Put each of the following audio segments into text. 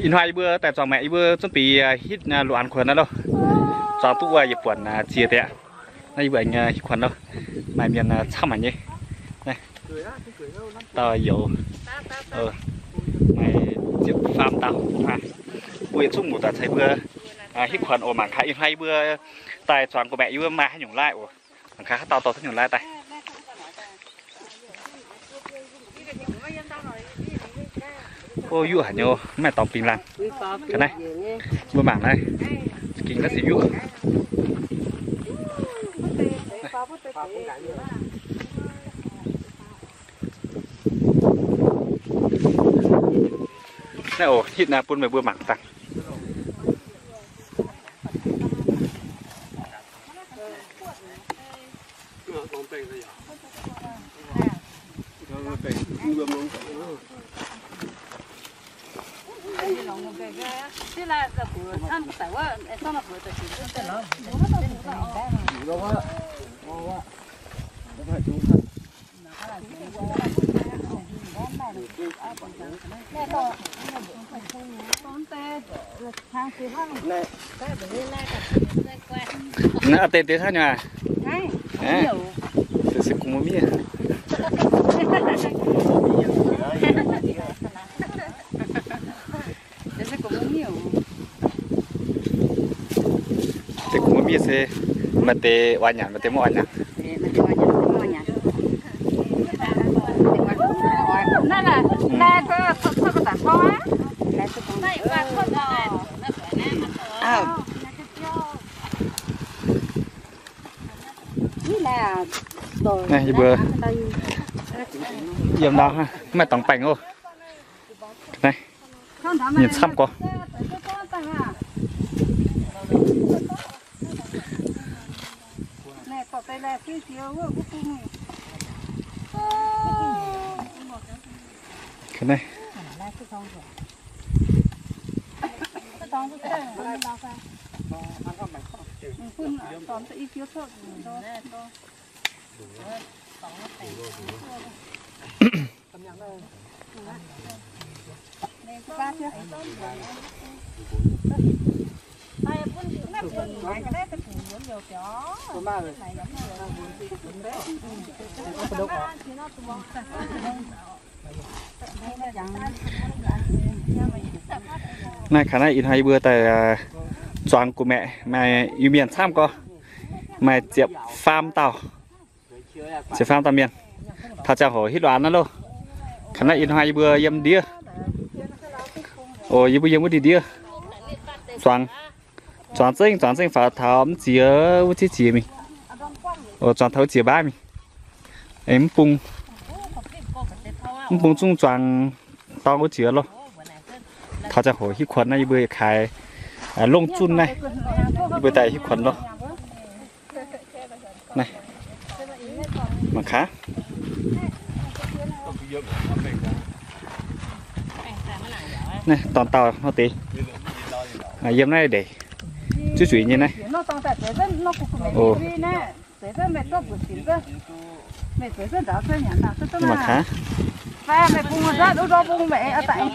in hai bữa tại chọn mẹ bữa chuẩn bị hít loạn khuẩn đó đâu chọn tu dịp khuẩn chia tệ này bệnh hít khuẩn đâu mày miền chăm mà nhỉ này tao hiểu mày dịp farm tao buổi chung một tại thấy bữa hít khuẩn ồ mảng khai in hai bữa tại chọn của mẹ bữa mà hay nhung lại ồ mảng khai tao tao thích nhung lại tại ô dụ hả nhau mẹ tao pin lan cái này bữa mảng này kinh rất gì dụ này ồ hít na pun về bữa mảng tăng thế là giờ của ăn phải quá xong là của tự chỉ cái đó nó tên tiếng khác nhỉ sẽ cùng một miếng thì cũng có biết xe mà tê oan nhàn mà tê mua oan nhànนั่นน่ะแม่ก็ก็ตัดพ่อไม่ว่าคนก็นี่แหละnày vừa yếm đó ha mẹ tổng bánh ô này nhìn xăm quá cái này này khả năng in hay bữa tại chọn của mẹ mày yêu miền tham co mày chẹp farm tàu chẹp farm tàu miền thà chào hỏi hít đoán nó đâu khả năng in hay bữa yếm đĩa ồ yếm bữa yếm đi đĩa chọn sinh phải tháo chìa với chìa mình ồ chọn tháo chìa ba mình em bung chung chọn tao có chìa luôn thà chào hỏi hít khuẩn này bữa khai lông chun này bữa tại hít khuẩn luôn này mà khá này toàn tàu nó tí yếm này để chú chú như này ồ nhưng mà khá mẹ bung ra đâu bung mẹ ở tại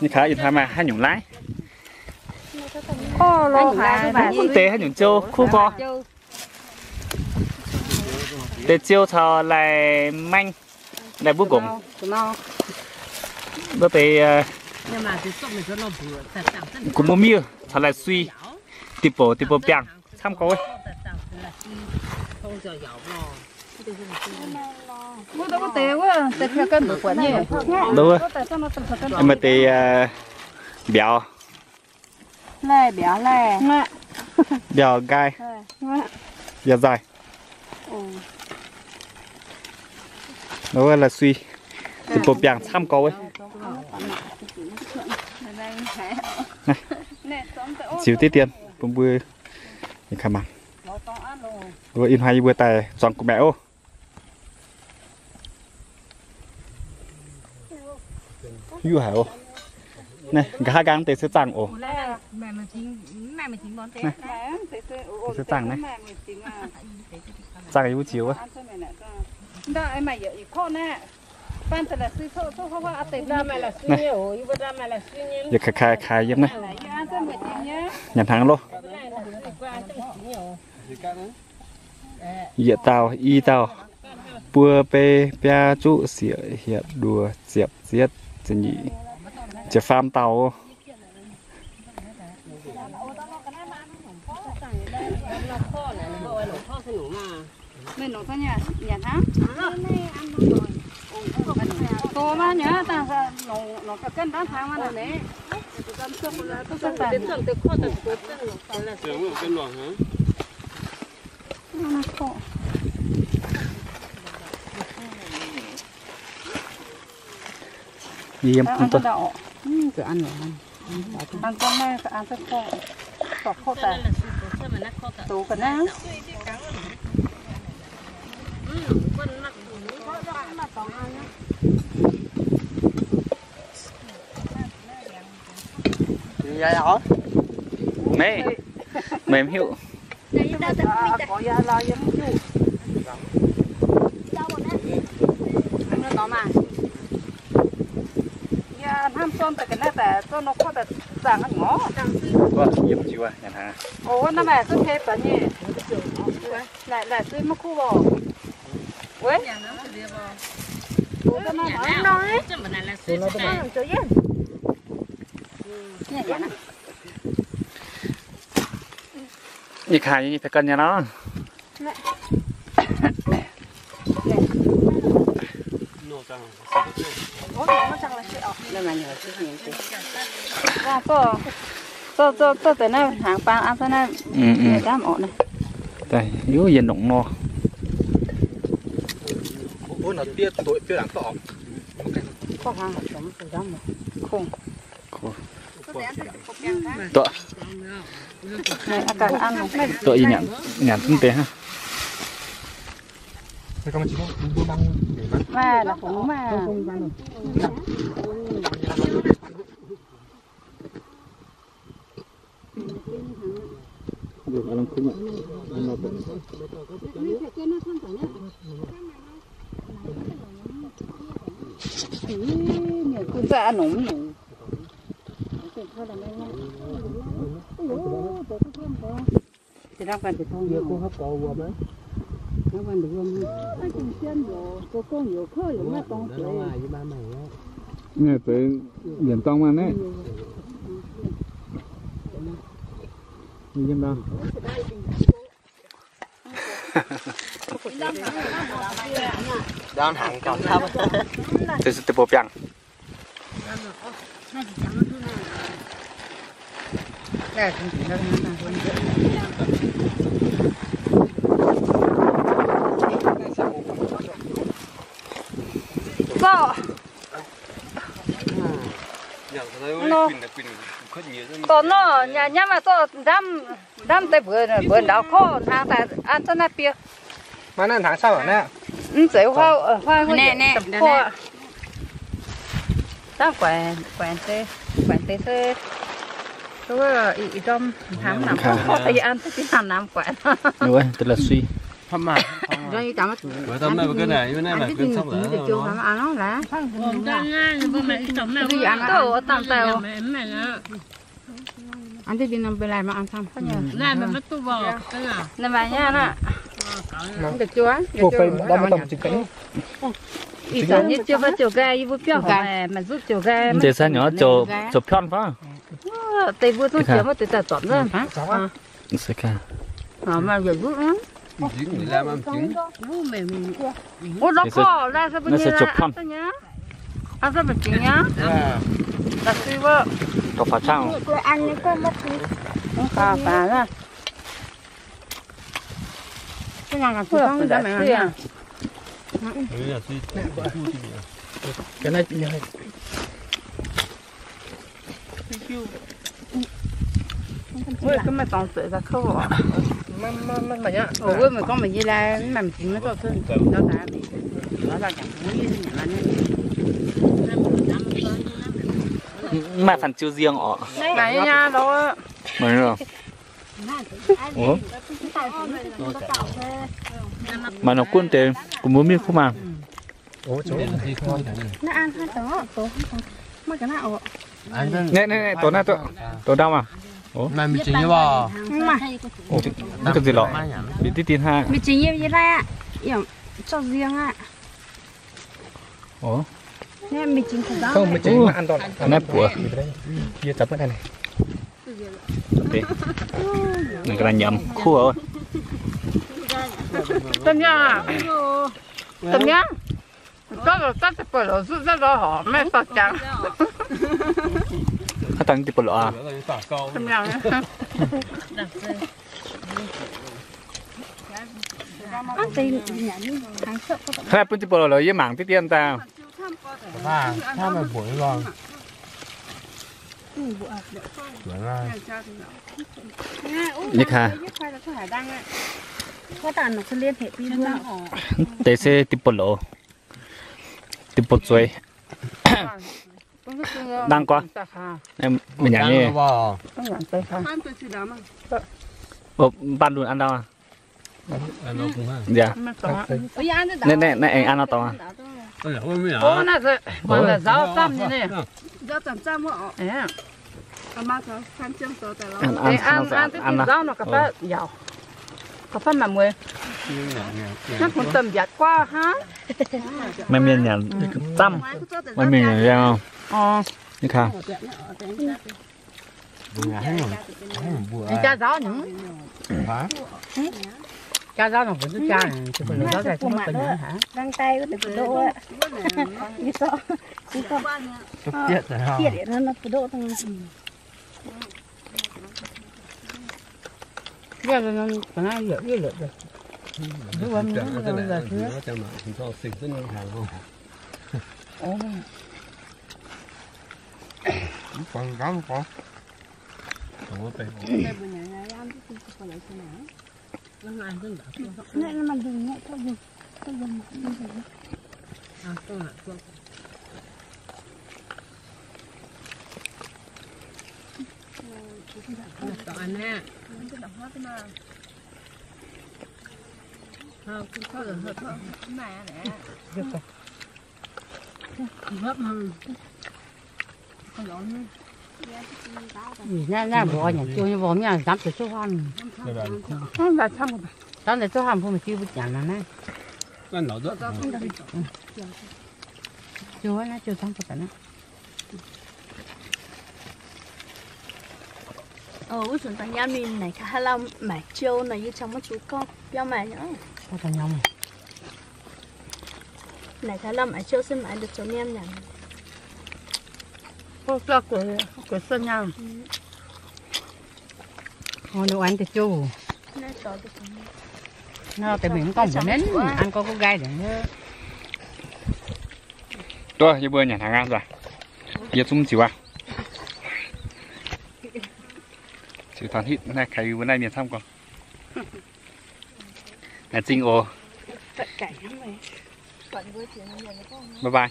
như khá in mà hai nhung lái tế hai nhung châu khu bò tế chiêu thò lại manh lại bút gồm bữa tế cũng mua miêu thò lại suy tiếp bộ bèng tham coi đâu có tê quá tê theo cân bự quẩn nhỉ đúng rồi em mà tê béo béo gai béo dài đó là suy thì bộ bèng tham câu ấy này xíu tí tiền bông bươi thì khả mặt rồi in hai bữa tài chọn của mẹ ô yêu hả ô này gà gang tê sẽ chẳng ổ mẹ mà chính món thế sẽ chẳng này chẳng cái vũ chiếu á đó em mày giờ khó nè ban từ là suy sâu sâu không có tiền ra mày là suy nhiều yêu ra mày là suy nhiều giờ khai giống này nhận hàng luôn giờ tàu y tàu bùa pe pia chú xỉa hiệp đùa diệp giết chân nhịจะฟาร์มเต่า mình nói thôi nhỉ nhỉ hả to mà nhỉ ta nó cái cân đó thang mà này tôi sẽ phải tưởng từ kho từ từ là tưởng cái luồng hả nó khổ gì em không tốt cứ ăn rồi ăn con này ăn rất khổ khổ khổ tại tủ cái nào mẹ mềm hiệu có ya lo ya mu nó nó mà ya tham son tại cái nàyแต่ตัวnó cóแต่สั่งăn ngó ก็เยี่ยมจิวอ่ะอย่างฮะ ồ nó mẹซื้อเพชรnhỉ lạiซื้อมะคู่บ่เว้ยủa cái này nói làซื้อnó cho yên nhỉ vậy nè นี่ขายนี่ไปกันยังเนาะ tôi tới nay hàng pan ăn thế này người ta ổn này đây yếu yên động no ôi nó tia tuổi tia đảng tỏ có hàng hạt giống từ đó mà khùng tọa này cả ăn này tọa gì nhỉ nhỉ kinh tế ha mà là cũng mà được ăn không ạ cũng dạ nóng này thì đang cần phải thông nhiều cô hấp cầu vừa đấy nó cần được không anh cùng chân rồi cô con nhiều khơi rồi mà con tuổi nghe tới điểm tông ăn đấy như thế nào đang hàng còn thấp thế sẽ bộ chẳng đây cũng chỉ là có nó nhà mà tôi đâm tới bữa đào kho hàng tại ăn cho nó bia mà nó tháng sau rồi nè dễ hoa nè kho ta quản tê tôi ý trong tháng năm tại vì ăn tới tháng năm quản nữa tức là suy thăm mà rồi tao bữa tao cái này bữa nay mà cơn sốc là chưa làm ăn nó là Bây giờ ăn tôi tạm tao anh thấy năm bên này mà ăn xong này mà mất tu bò cái nào nên mà nha nè được chưa buộc phải đâm vào tầm chừng cánh ý tưởng như chưa có chiều gai vui piao mà giúp chiều gai để sao nhỏ chụp phim phải tây vui thôi chiều mà tây ta tỏm ra sẽ ca mà giờ vui lắm trứng người làm ăn trứng ô nó khó ra sao bây giờ ăn sao nhá ăn sao mình chỉnh nhá đặt suy vợ có phải chăng tôi ăn những con mất đi không phải là cái nào là chưa có ra mẹ ăn cái này ôi cái mà toàn sợi ra khâu à mà nhá ôi mà con mình đi ra mà mình chỉnh nó cho thôi đó là bị đó là chẳng muốn như thế này mà phần chiêu riêng ọ này nha đó mấy rồi ủa mà nó cuốn tiền cũng muốn biết không mà ủa chỗ gì thôi nó ăn hai đó tổ mà cái nào nè tổ nào tổ đâu mà mà mình chỉ như bao mà nó cái gì lọ bị tí tiền ha mình chỉ như vậy ra cho riêng á ủa nè mình chỉ cái đó không mình chỉ mà ăn toàn nếp của kia tập cái này đi này cái này nhầm khu rồi tôm nhang tôm nhang đó là tất cả là rất rất là họ mấy sao chẳng他当地不了啊， tôm nhang ăn tiền nhận hàng sợ có 他不地不了了，也忙的点的。 và sao mà buổi rồi buổi ra 你看， có tàn nó cứ liên hệ đi luôn 这些地不了，地不追，难过。em mình nhận đi， vào 我搬路按到啊， nó cũng ha dạ，那 anh ăn到啊， ôi giời ơi ô à nè rồi mà là giáo tâm như này Giáo tầm trăm ạ. Mà có khăn chân tổ tại lo. để ăn cái giáo nó có phải giàu có phải mà mười nó cũng tầm giặt qua ha ไม่มีอย่างตั้มไม่มีอย่างเดียว ờ นี่ค่ะ buổi cha giáo những hả cha giáo nó vẫn cứ cha chứ còn giáo này không có nhẫn hả Răng tay của tự độ ạ. Như sợ. Chỉ có tiết rồi ha tiết để nó tự độ thằng. bây giờ nó cái này lựa rồi nếu mà cái nó là thứ nó cho mà chúng tôi xin rất hàng không còn rắn có không có tiền Này nó mà đừng nhẹ cho dùng. Cho dùng. nha bỏ nhà chưa như bỏ nhà dám từ số ăn không là xong rồi dám từ số ăn không mà chưa biết nhận là nè cái nổ rất chưa nó chưa xong rồi nè Ủa chúng ta nhà mình này khá là mẹ trâu này như trong một chú con. Béo mẹ nữa. có thằng nhau mà Này khá là mẹ trâu xin mẹ được cho em nhận. có cho của xuân nhau thôi đồ ăn thì chú Này to được. nó tại vì không có nến ăn có gai để nữa tôi giờ bữa nhà hàng ăn rồi giờ chúng chịu à chịu toàn hít này khai bữa nay miền Nam còn là Trinh ồ Cận cảnh lắm mày. Cận với chuyện bây giờ nó có. bye bye